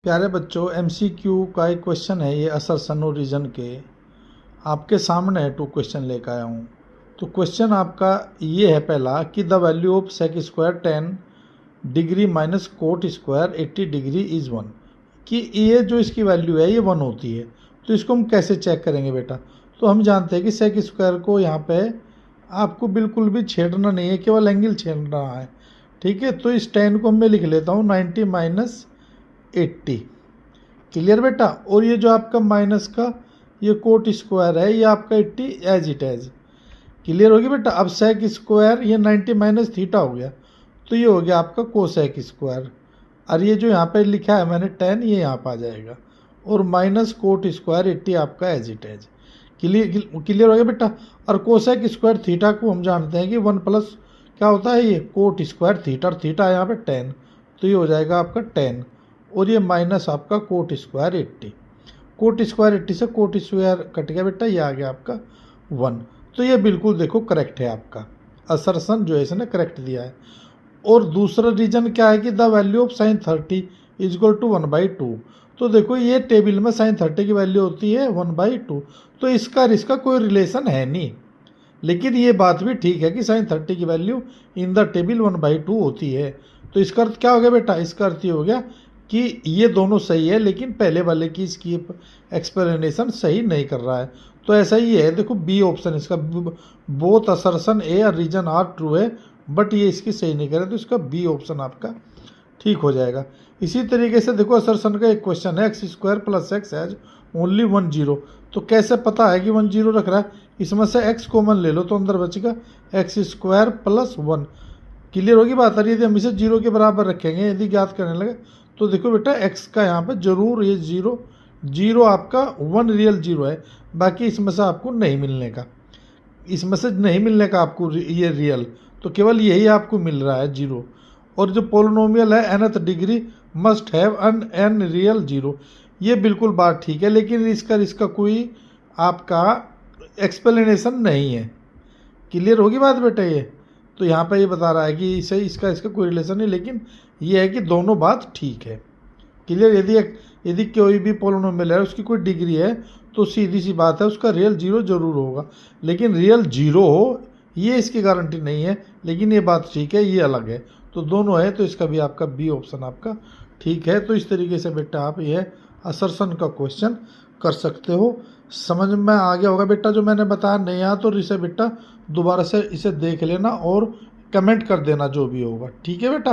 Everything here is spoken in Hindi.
प्यारे बच्चों, एमसीक्यू का एक क्वेश्चन है ये असरसन और रीजन के। आपके सामने 2 क्वेश्चन लेकर आया हूँ। तो क्वेश्चन आपका ये है पहला कि the value of sec square 10 degree minus cot square 80 degree is 1, कि ये जो इसकी वैल्यू है ये 1 होती है। तो इसको हम कैसे चेक करेंगे बेटा? तो हम जानते हैं कि सेक स्क्वायर को यहाँ पे आपको बिल्कुल भी छेड़ना नहीं है, केवल एंगल छेड़ना है। ठीक है, तो इस 10 को मैं लिख लेता हूँ 90 माइनस 80। क्लियर बेटा? और ये जो आपका माइनस का ये कोट स्क्वायर है ये आपका 80 एज इट एज। क्लियर होगी बेटा? अब सेक स्क्वायर ये 90 माइनस थीटा हो गया, तो ये हो गया आपका कोसेक स्क्वायर। और ये जो यहाँ पे लिखा है मैंने 10 ये यहाँ पर आ जाएगा, और माइनस कोट स्क्वायर 80 आपका एज इट एज। क्लियर हो गया बेटा? और कोसेक स्क्वायर थीटा को हम जानते हैं कि 1 प्लस क्या होता है ये कोट स्क्वायर थीटा, और थीटा यहाँ पे 10, तो ये हो जाएगा आपका 10, और ये माइनस आपका कोट स्क्वायर 80। कोट स्क्वायर 80 से कोट स्क्वायर कट गया बेटा, ये आ गया आपका 1। तो ये बिल्कुल देखो करेक्ट है आपका असरसन जो है इसने करेक्ट दिया है। और दूसरा रीजन क्या है कि the value of sine 30 is equal to 1/2। तो देखो ये टेबल में साइन 30 की वैल्यू होती है 1/2, तो इसका कोई रिलेशन है नहीं। लेकिन ये बात भी ठीक है कि साइन 30 की वैल्यू इन द टेबल 1/2 होती है। तो इसका अर्थ क्या हो गया बेटा? इसका अर्थ ये हो गया कि ये दोनों सही है, लेकिन पहले वाले की इसकी एक्सप्लेनेशन सही नहीं कर रहा है। तो ऐसा ही है, देखो बी ऑप्शन इसका, बोथ असर्शन ए और रीजन आर ट्रू है, बट ये इसकी सही नहीं करे, तो इसका बी ऑप्शन आपका ठीक हो जाएगा। इसी तरीके से देखो असर्शन का एक क्वेश्चन है x square plus x has only 1 0। तो कैसे पता है कि 1 0 रख रहा है? इसमें से एक्स कॉमन ले लो तो अंदर बचेगा एक्स स्क्वायर प्लस 1। क्लियर होगी बात? आ रही यदि हम इसे 0 के बराबर रखेंगे, यदि ज्ञात करने लगे, तो देखो बेटा एक्स का यहाँ पे जरूर ये 0 आपका 1 रियल 0 है, बाकी इसमें से आपको नहीं मिलने का, इसमें से नहीं मिलने का आपको ये रियल, तो केवल यही आपको मिल रहा है 0। और जो पोलिनोमियल है nth degree must have an real 0, ये बिल्कुल बात ठीक है, लेकिन इसका कोई आपका एक्सप्लेनेशन नहीं है। क्लियर होगी बात बेटा? ये तो यहाँ पे ये बता रहा है कि इसे इसका कोई रिलेशन नहीं, लेकिन ये है कि दोनों बात ठीक है। क्लियर? यदि कोई भी पोलिनोमियल है उसकी कोई डिग्री है, तो सीधी सी बात है उसका रियल 0 जरूर होगा, लेकिन रियल 0 हो ये इसकी गारंटी नहीं है। लेकिन ये बात ठीक है, ये अलग है, तो दोनों है, तो इसका भी आपका बी ऑप्शन आपका ठीक है। तो इस तरीके से बेटा आप यह असर्शन का क्वेश्चन कर सकते हो। समझ में आ गया होगा बेटा जो मैंने बताया? नहीं आया तो इसे बेटा दोबारा से इसे देख लेना और कमेंट कर देना जो भी होगा। ठीक है बेटा?